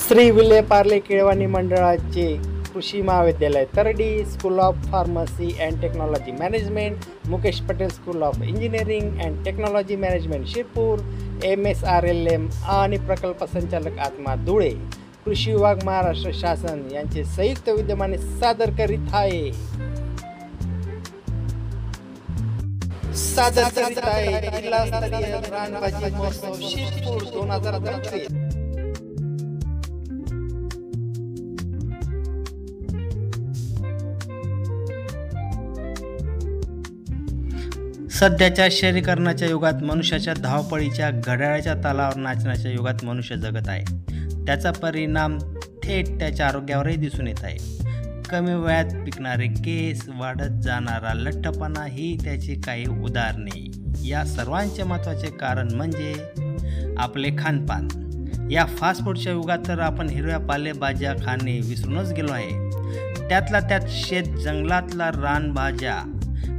श्री विले पार्ले केळवणी मंडळाचे कृषी महाविद्यालय Tardi, school of pharmacy and technology management, Mukesh Patel school of engineering and technology management Shirpur, MSRLM आणि प्रकल्प संचालक आत्मा धुळे, कृषी विभाग महाराष्ट्र शासन यांचे संयुक्त विद्यमाने सादर करीत आहे जिल्हास्तरीय रानभाजी महोत्सव शिरपूर 2025। सध्याच्या शहरीकरणाच्या युगात मनुष्याच्या धावपळीच्या घड्याळाच्या तालावर नाचण्याच्या युगात मनुष्य जगत आहे। त्याचा परिणाम थेट त्याच्या आरोग्यावरही दिसून येत आहे। कमी वयात पिकणारे केस, वाढत जाणारा लठ्ठपणा ही त्याची काही उदाहरणे। या सर्वांचे महत्त्वाचे कारण म्हणजे आपले खानपान। या फास्ट फूडच्या युगात तर आपण हिरव्या पालेभाज्या खाणे विसरूनच गेलो आहे। त्यातला त्यात शेत जंगलातला रानभाज्या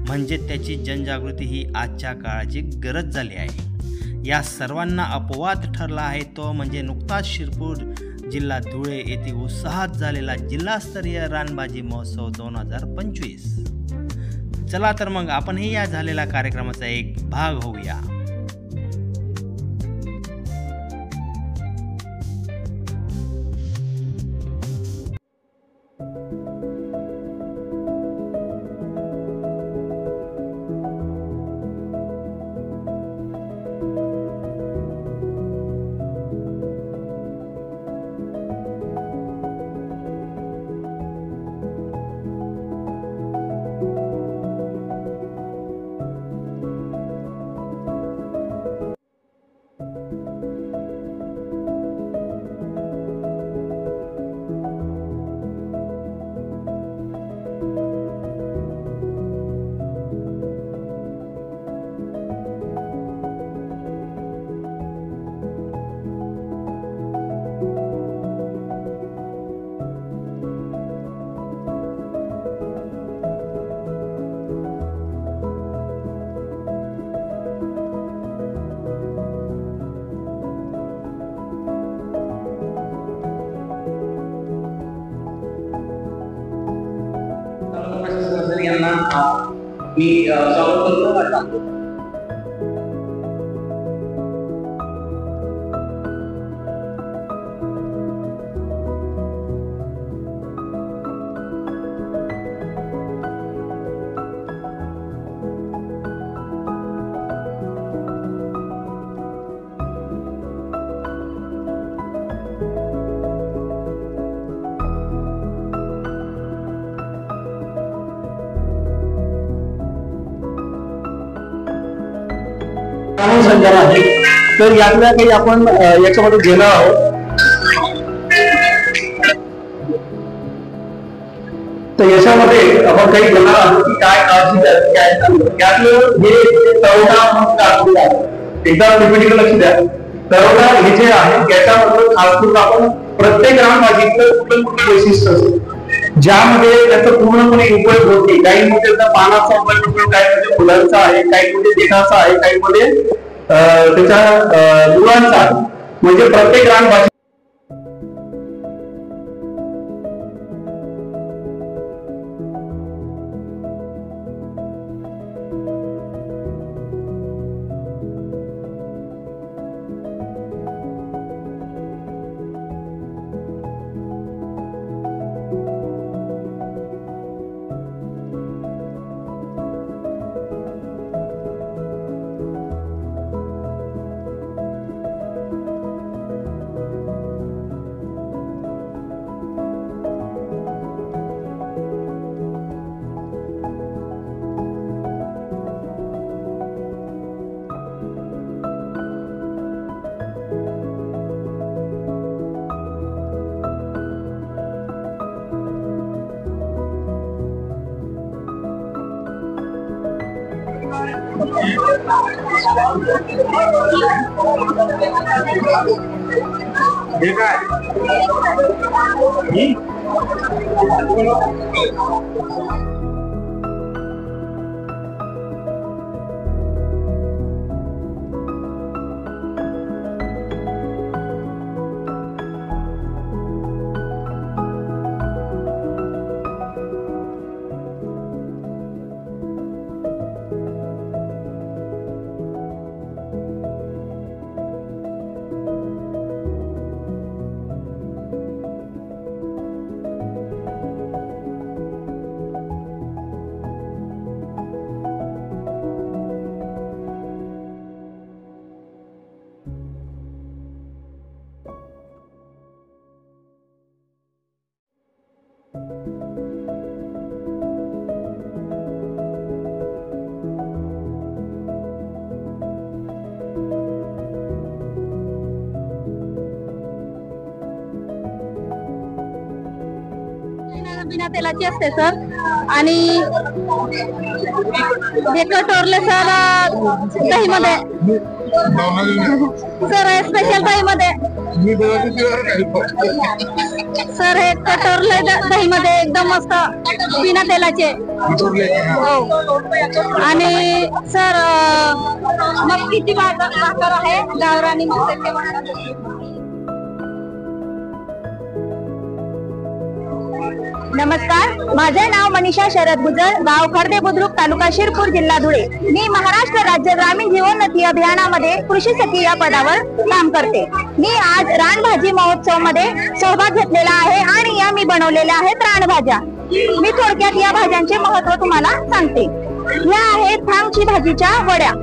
म्हणजे त्याची जनजागृती ही आजच्या काळाची गरज झाली आहे। या सर्वांना अपवाद ठरला आहे तो म्हणजे नुकताच शिरपूर जिल्हा धुळे येथे उत्साहात झालेला जिल्हास्तरीय रानभाजी महोत्सव 2025। चला तर मग आपणही या झालेल्या कार्यक्रमाचा एक भाग होऊया। यांना मी स्वागत करतो। संचार आहे तर यातल्या काही आपण याच्यामध्ये घेणार आहोत। तर याच्यामध्ये आपण काही घेणार आहोत की काय काळजी यातलं हे तरोडा एकदा रिपीट लक्ष द्या। तरोडा हे जे आहे याच्यामध्ये खास करून आपण प्रत्येक रानभाजीतलं कुठलं कुठलं वैशिष्ट्य असतं ज्यामध्ये त्याचा पूर्णपणे उपयोग होते। काही मध्ये पानाचा उपयोग, काही मध्ये फुलांचा आहे, काही मध्ये देठाचा आहे, काही मध्ये त्याच्या मुळांचा, म्हणजे प्रत्येक रानभाजी बिना तेलाची असते सर. आणि हे कटोरले सर दहीमध्ये सर, हे स्पेशल दहीमध्ये सर, हे कटोरले दहीमध्ये एकदम मस्त बिना तेलाचे. हो. आणि सर मक्कीची भाकर आहे, गावरानी मक्याची भाकर. नमस्कार, माझे नाव मनीषा शरद गुजर, गाव खर्दे बुद्रुक, तालुका शिरपूर, जिल्हा धुळे. मी महाराष्ट्र राज्य ग्रामीण जीवोन्नती अभियानामध्ये कृषी सखी या पदावर काम करते. मी आज रानभाजी महोत्सव मध्ये सहभाग घेतलेला आहे आणि या मी बनवलेल्या आहेत रानभाज्या. मी थोडक्यात या भाज्यांचे महत्व तुम्हाला सांगते. या आहेत थांगची भाजीच्या वड्या.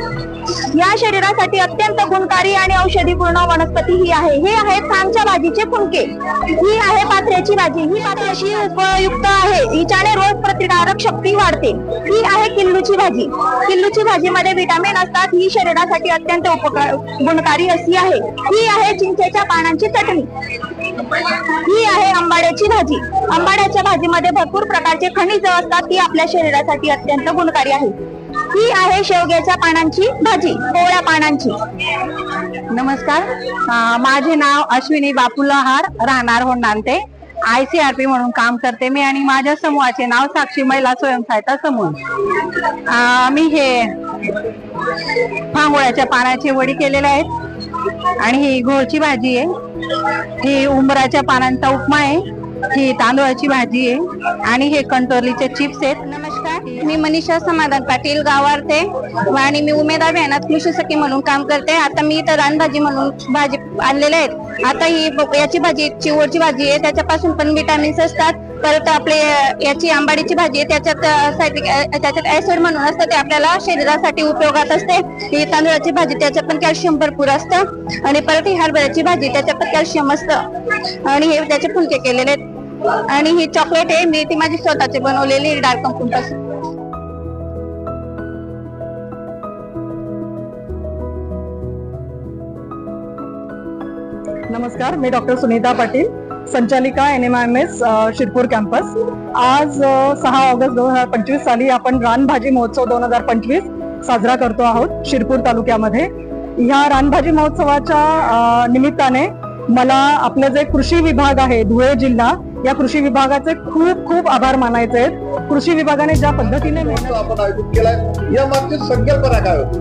या शरीरासाठी अत्यंत गुणकारी आणि औषधी पूर्ण वनस्पती ही आहे. हे आहे थांगच्या भाजीचे फुंके. ही आहे पात्र्याची भाजी. ही पात्र्याची उपयुक्त आहे. हिच्याने रोग प्रतिकारक शक्ती वाढते. ही आहे किल्लूची भाजी. किल्लूची भाजीमध्ये विटामिन असतात. ही शरीरासाठी अत्यंत गुणकारी अशी आहे. ही आहे चिंचेच्या पानांची चटणी. ही आहे आंबाड्याची भाजी. आंबाड्याच्या भाजीमध्ये भरपूर प्रकारचे खनिज असतात. ती आपल्या शरीरासाठी अत्यंत गुणकारी आहे. ही आहे शेवग्याच्या पानांची भाजी, कोवळ्या पानांची. नमस्कार, माझे नाव अश्विनी बापूलहार, राहणार होंडांते. ICRP म्हणून काम करते मी आणि माझ्या समूहाचे नाव साक्षी महिला स्वयंसहायता समूह. मी हे फांगोळ्याच्या पानाची वडी केलेल्या आहेत आणि ही घोळची भाजी आहे. ही उंबराच्या पानांचा उपमा आहे. ही तांदूळाची भाजी आहे आणि हे कंटोरलीचे चिप्स आहेत. नमस्कार, मी मनीषा समाधान पाटील, गावारते आणि मी उमेद अभियानात कृषी सखी म्हणून काम करते. आता मी इथं रानभाजी म्हणून भाजी आणलेल्या आहेत. आता ही याची भाजी चिवडची भाजी आहे, त्याच्यापासून पण विटामिन्स असतात. परत आपले याची आंबाडीची भाजी आहे, त्याच्यात ऍसिड म्हणून असतं, ते आपल्याला शरीरासाठी उपयोगात असते. ही तांदूळाची भाजी, त्याच्यात पण कॅल्शियम भरपूर असतं. आणि परत ही हरभऱ्याची भाजी, त्याच्यात पण कॅल्शियम असतं. आणि हे त्याचे फुलके केलेले आहेत. आणि ही चॉकलेट आहे, मी ती माझी स्वतःची बनवलेली डार्क कंपनीपासून. नमस्कार, मी डॉक्टर सुनीता पाटील, संचालिका NMIMS शिरपूर कॅम्पस. आज 6 ऑगस्ट 2025 साली आपण रानभाजी महोत्सव 2025 साजरा करतो आहोत शिरपूर तालुक्यामध्ये. ह्या रानभाजी महोत्सवाच्या निमित्ताने मला आपलं जे कृषी विभाग आहे धुळे जिल्हा, या कृषी विभागाचे खूप खूप आभार मानायचे आहेत. कृषी विभागाने ज्या पद्धतीने आपण आयोजित केलाय, या मागची संकल्पना काय होती?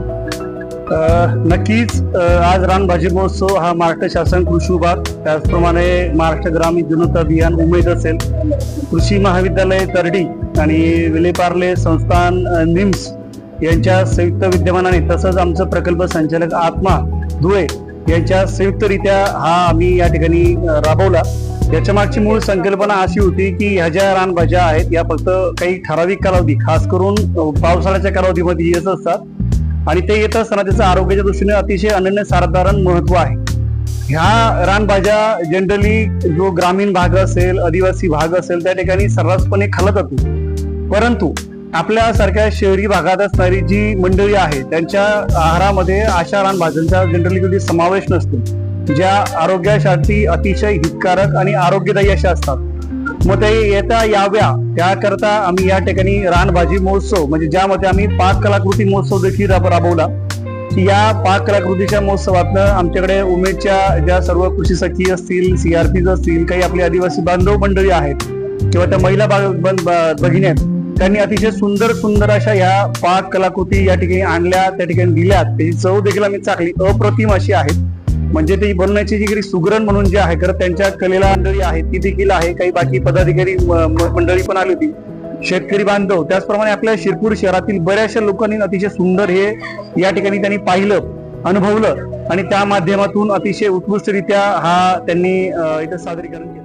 नक्कीच आज रानभाजी महोत्सव हा महाराष्ट्र शासन कृषी विभाग, त्याचप्रमाणे महाराष्ट्र ग्रामीण जीवोन्नती अभियान उमेद असेल, कृषी महाविद्यालय तरडी आणि विलेपार्ले संस्थान निम्स यांच्या संयुक्त विद्यमानाने, तसंच आमचं प्रकल्प संचालक आत्मा धुळे यांच्या संयुक्तरित्या हा आम्ही या ठिकाणी राबवला. याच्या मागची मूळ संकल्पना अशी होती की ह्या ज्या रानभाज्या आहेत या फक्त काही ठराविक कालावधी, खास करून पावसाळ्याच्या कालावधीमध्ये येत असतात आणि ते येत असताना त्याचं आरोग्याच्या दृष्टीने अतिशय अनन्यसाधारण महत्व आहे. ह्या रानभाज्या जनरली जो ग्रामीण भाग असेल, आदिवासी भाग असेल, त्या ठिकाणी सर्रासपणे खाल्ला जातो. परंतु आपल्यासारख्या शहरी भागात असणारी जी मंडळी आहे त्यांच्या आहारामध्ये अशा रानभाज्यांचा जनरली कधी समावेश नसतो, ज्या आरोग्यासाठी अतिशय हितकारक आणि आरोग्यदायी अशा असतात. मग ते येता याव्या त्याकरता आम्ही या ठिकाणी रानभाजी महोत्सव, म्हणजे ज्यामध्ये आम्ही पाक कलाकृती महोत्सव देखील राबवला. या पाक कलाकृतीच्या महोत्सवातनं आमच्याकडे उमेदच्या ज्या सर्व कृषी सखी असतील, CRPs असतील, काही आपले आदिवासी बांधव मंडळी आहेत किंवा त्या महिला भगिनी आहेत, त्यांनी अतिशय सुंदर सुंदर अशा ह्या पाक कलाकृती या ठिकाणी आणल्या, त्या ठिकाणी दिल्यात. त्याची चव देखील आम्ही चाखली, अप्रतिम अशी आहे. म्हणजे ती बनवण्याची जी सुगरण म्हणून जे आहे, खरं त्यांच्या कलेला मंडळी आहे ती देखील आहे. काही बाकी पदाधिकारी मंडळी पण आली होती, शेतकरी बांधव, त्याचप्रमाणे आपल्या शिरपूर शहरातील बऱ्याचशा लोकांनी अतिशय सुंदर हे या ठिकाणी त्यांनी पाहिलं, अनुभवलं आणि त्या माध्यमातून अतिशय उत्कृष्टरित्या हा त्यांनी इथं सादरीकरण केलं.